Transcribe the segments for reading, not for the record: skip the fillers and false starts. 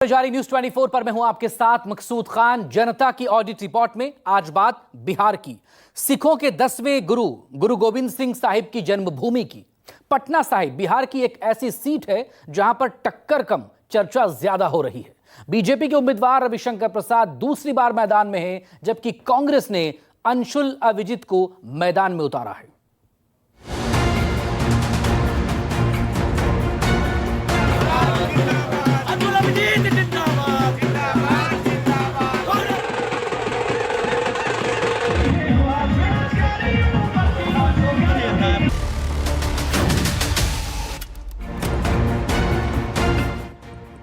जारी न्यूज 24 पर मैं हूं आपके साथ मकसूद खान। जनता की ऑडिट रिपोर्ट में आज बात बिहार की, सिखों के 10वें गुरु गोविंद सिंह साहिब की जन्मभूमि की। पटना साहिब बिहार की एक ऐसी सीट है जहां पर टक्कर कम चर्चा ज्यादा हो रही है। बीजेपी के उम्मीदवार रविशंकर प्रसाद दूसरी बार मैदान में हैं, जबकि कांग्रेस ने अंशुल अविजित को मैदान में उतारा है।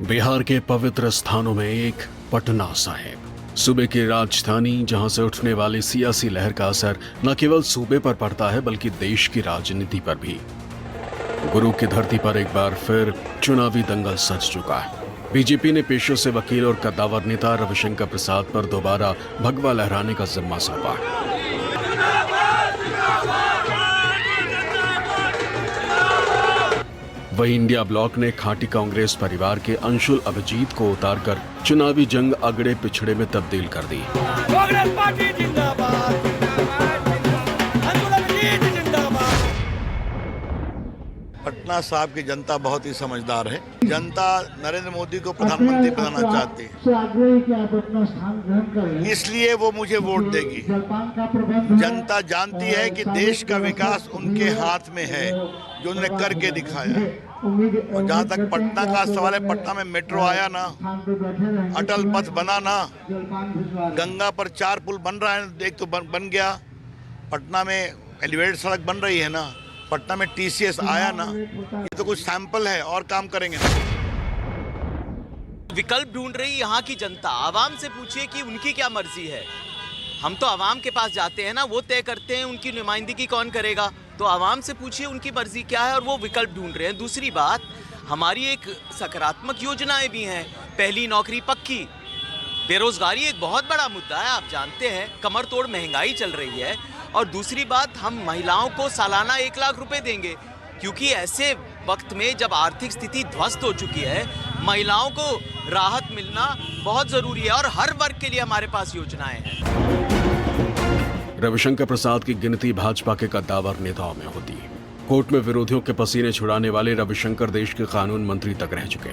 बिहार के पवित्र स्थानों में एक पटना साहिब, सूबे की राजधानी, जहां से उठने वाली सियासी लहर का असर न केवल सूबे पर पड़ता है बल्कि देश की राजनीति पर भी। गुरु की धरती पर एक बार फिर चुनावी दंगल सज चुका है। बीजेपी ने पेशे से वकील और कद्दावर नेता रविशंकर प्रसाद पर दोबारा भगवा लहराने का जिम्मा सौंपा। वहीं इंडिया ब्लॉक ने खाटी कांग्रेस परिवार के अंशुल अभिजीत को उतारकर चुनावी जंग अगड़े पिछड़े में तब्दील कर दी। कांग्रेस पार्टी जिंदाबाद, अंशुल अभिजीत जिंदाबाद। पटना साहब की जनता बहुत ही समझदार है। जनता नरेंद्र मोदी को प्रधानमंत्री बनाना चाहती है, इसलिए वो मुझे वोट देगी। जनता जानती है कि देश का विकास उनके हाथ में है, जो उन्होंने करके दिखाया। और जहाँ तक पटना का सवाल है, पटना में मेट्रो आया ना, अटल पथ बना ना, गंगा पर 4 पुल बन रहा है, एक तो बन गया। पटना में एलिवेटेड सड़क बन रही है ना, पटना में टीसीएस आया ना, ये तो कुछ सैंपल है, और काम करेंगे। विकल्प ढूंढ रही यहाँ की जनता। आवाम से पूछिए कि उनकी क्या मर्जी है। हम तो आवाम के पास जाते हैं ना, वो तय करते हैं उनकी नुमाइंदगी कौन करेगा। तो आवाम से पूछिए उनकी मर्जी क्या है, और वो विकल्प ढूंढ रहे हैं। दूसरी बात, हमारी एक सकारात्मक योजनाएं भी हैं। पहली नौकरी पक्की, बेरोजगारी एक बहुत बड़ा मुद्दा है, आप जानते हैं, कमर तोड़ महंगाई चल रही है। और दूसरी बात, हम महिलाओं को सालाना 1 लाख रुपए देंगे, क्योंकि ऐसे वक्त में जब आर्थिक स्थिति ध्वस्त हो चुकी है, महिलाओं को राहत मिलना बहुत जरूरी है, और हर वर्ग के लिए हमारे पास योजनाएं हैं। रविशंकर प्रसाद की गिनती भाजपा के कद्दावर नेताओं में होती है। कोर्ट में विरोधियों के पसीने छुड़ाने वाले रविशंकर देश के कानून मंत्री तक रह चुके।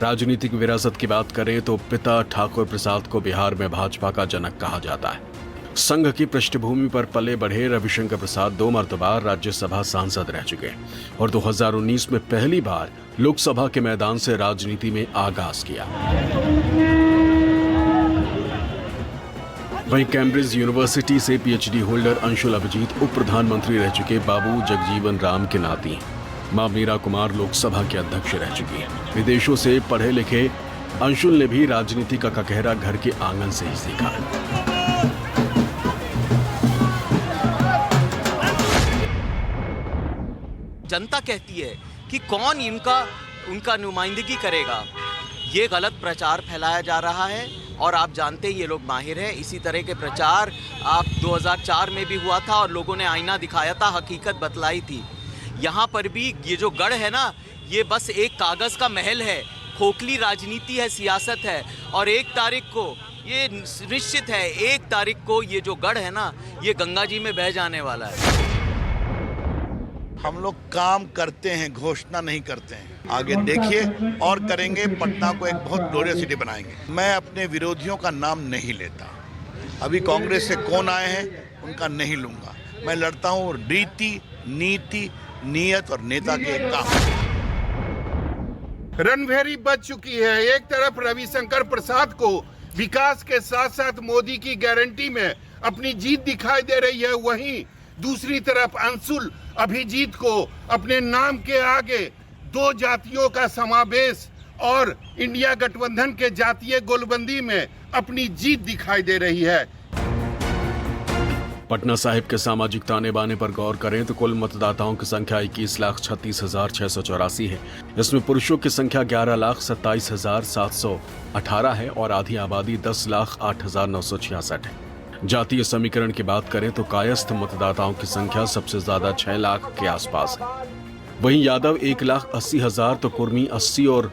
राजनीतिक विरासत की बात करें तो पिता ठाकुर प्रसाद को बिहार में भाजपा का जनक कहा जाता है। संघ की पृष्ठभूमि पर पले बढ़े रविशंकर प्रसाद 2 मर्तबा राज्यसभा सांसद रह चुके और 2019 में पहली बार लोकसभा के मैदान से राजनीति में आगाज किया। वहीं कैम्ब्रिज यूनिवर्सिटी से पीएचडी होल्डर अंशुल अभिजीत उप प्रधानमंत्री रह चुके बाबू जगजीवन राम के नाती। मां मीरा कुमार लोकसभा के अध्यक्ष रह चुकी हैं। विदेशों से पढ़े लिखे अंशुल ने भी राजनीति का ककहरा घर के आंगन से ही सीखा। जनता कहती है कि कौन उनका नुमाइंदगी करेगा। ये गलत प्रचार फैलाया जा रहा है, और आप जानते हैं ये लोग माहिर हैं। इसी तरह के प्रचार आप 2004 में भी हुआ था, और लोगों ने आईना दिखाया था, हकीकत बतलाई थी। यहाँ पर भी ये जो गढ़ है ना, ये बस एक कागज़ का महल है। खोखली राजनीति है, सियासत है, और 1 तारीख को ये निश्चित है, 1 तारीख को ये जो गढ़ है ना, ये गंगा जी में बह जाने वाला है। हम लोग काम करते हैं, घोषणा नहीं करते हैं। आगे देखिए, और करेंगे। पटना को एक बहुत ग्लोरियस सिटी बनाएंगे। मैं अपने विरोधियों का नाम नहीं लेता। अभी कांग्रेस से कौन आए हैं उनका नहीं लूंगा। मैं लड़ता हूँ रीति, नीति, नियत और नेता के काम। रणभेरी बच चुकी है। एक तरफ रविशंकर प्रसाद को विकास के साथ साथ मोदी की गारंटी में अपनी जीत दिखाई दे रही है, वहीं दूसरी तरफ अंशुल अभिजीत को अपने नाम के आगे 2 जातियों का समावेश और इंडिया गठबंधन के जातीय गोलबंदी में अपनी जीत दिखाई दे रही है। पटना साहिब के सामाजिक ताने बाने पर गौर करें तो कुल मतदाताओं की संख्या 21,36,684 है। इसमें पुरुषों की संख्या 11,27,718 है और आधी आबादी 10,08,966 है। जातीय समीकरण की बात करें तो कायस्थ मतदाताओं की संख्या सबसे ज्यादा 6 लाख के आसपास है। वहीं यादव 1,80,000 तो कुर्मी 80 और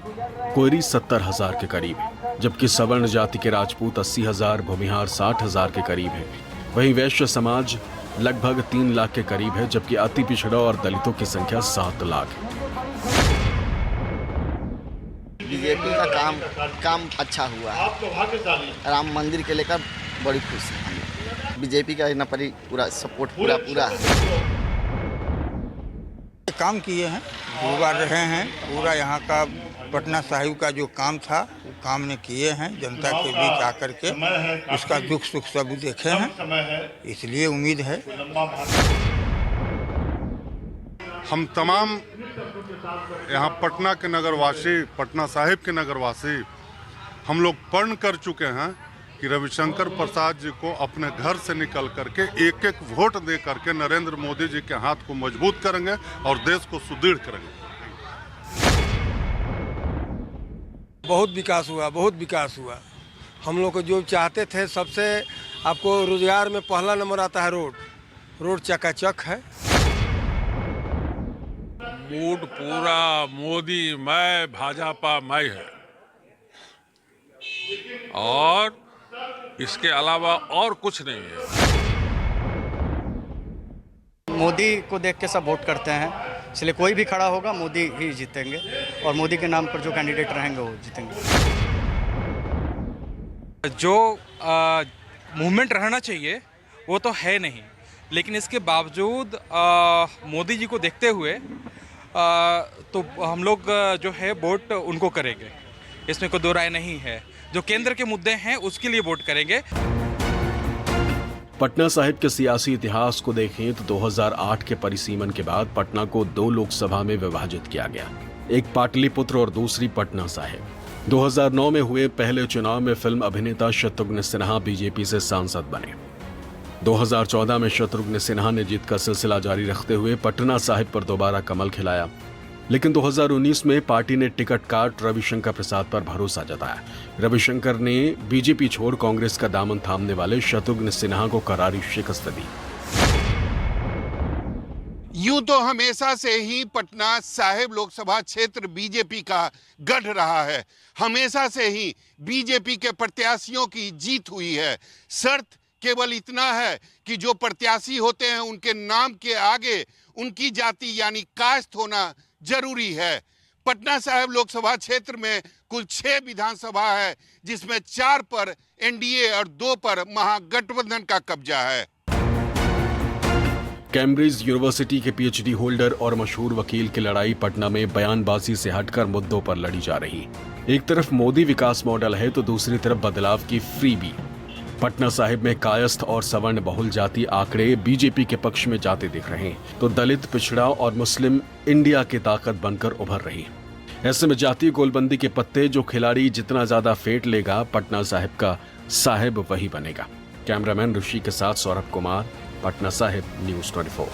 कोयरी 70,000 के करीब है, जबकि सवर्ण जाति के राजपूत 80,000, भूमिहार 60,000 के करीब है। वहीं वैश्य समाज लगभग 3 लाख के करीब है, जबकि अति पिछड़ा और दलितों की संख्या 7 लाख है। बीजेपी का काम अच्छा हुआ है। राम मंदिर के लेकर बड़ी खुशी है। बीजेपी का यहाँ पर पूरा सपोर्ट पूरा है। काम किए हैं, होगा रहे हैं। पूरा यहाँ का पटना साहिब का जो काम था वो काम ने किए हैं। जनता के बीच आकर के उसका दुख सुख सब देखे हैं, इसलिए उम्मीद है। हम तमाम यहाँ पटना के नगरवासी, पटना साहिब के नगरवासी, हम लोग प्रण कर चुके हैं कि रविशंकर प्रसाद जी को अपने घर से निकल करके एक एक वोट दे करके नरेंद्र मोदी जी के हाथ को मजबूत करेंगे और देश को सुदृढ़ करेंगे। बहुत विकास हुआ, बहुत विकास हुआ। हम लोग को जो चाहते थे, सबसे आपको रोजगार में पहला नंबर आता है रोड चकाचक है। मूड पूरा मोदी मैं, भाजपा मैं है, और इसके अलावा और कुछ नहीं है। मोदी को देख के सब वोट करते हैं, इसलिए कोई भी खड़ा होगा मोदी ही जीतेंगे, और मोदी के नाम पर जो कैंडिडेट रहेंगे वो जीतेंगे। जो मूवमेंट रहना चाहिए वो तो है नहीं, लेकिन इसके बावजूद मोदी जी को देखते हुए तो हम लोग जो है वोट उनको करेंगे, इसमें कोई दो राय नहीं है। जो केंद्र के मुद्दे हैं उसके लिए वोट करेंगे। पटना साहिब के सियासी इतिहास को देखें तो 2008 के परिसीमन के बाद पटना को 2 लोकसभा में विभाजित किया गया, एक पाटलिपुत्र और दूसरी पटना साहिब। 2009 में हुए पहले चुनाव में फिल्म अभिनेता शत्रुघ्न सिन्हा बीजेपी से सांसद बने। 2014 में शत्रुघ्न सिन्हा ने जीत का सिलसिला जारी रखते हुए पटना साहिब पर दोबारा कमल खिलाया, लेकिन 2019 में पार्टी ने टिकट काट रविशंकर प्रसाद पर भरोसा जताया। रविशंकर ने बीजेपी छोड़ कांग्रेस का दामन थामने वाले शत्रुघ्न सिन्हा को करारी शिकस्त दी। यूं तो हमेशा से ही पटना साहिब लोकसभा क्षेत्र बीजेपी का गढ़ रहा है। हमेशा से ही बीजेपी के प्रत्याशियों की जीत हुई है। शर्त केवल इतना है कि जो प्रत्याशी होते हैं उनके नाम के आगे उनकी जाति यानी कास्ट होना जरूरी है। पटना साहिब लोकसभा क्षेत्र में कुल 6 विधानसभा है, जिसमें 4 पर एनडीए और 2 पर महागठबंधन का कब्जा है। कैम्ब्रिज यूनिवर्सिटी के पीएचडी होल्डर और मशहूर वकील की लड़ाई पटना में बयानबाजी से हटकर मुद्दों पर लड़ी जा रही। एक तरफ मोदी विकास मॉडल है तो दूसरी तरफ बदलाव की फ्रीबी। पटना साहिब में कायस्थ और सवर्ण बहुल जाति आंकड़े बीजेपी के पक्ष में जाते दिख रहे हैं, तो दलित, पिछड़ा और मुस्लिम इंडिया की ताकत बनकर उभर रही। ऐसे में जातीय गोलबंदी के पत्ते जो खिलाड़ी जितना ज्यादा फेंट लेगा, पटना साहिब का साहिब वही बनेगा। कैमरामैन ऋषि के साथ सौरभ कुमार, पटना साहिब, न्यूज़ 24।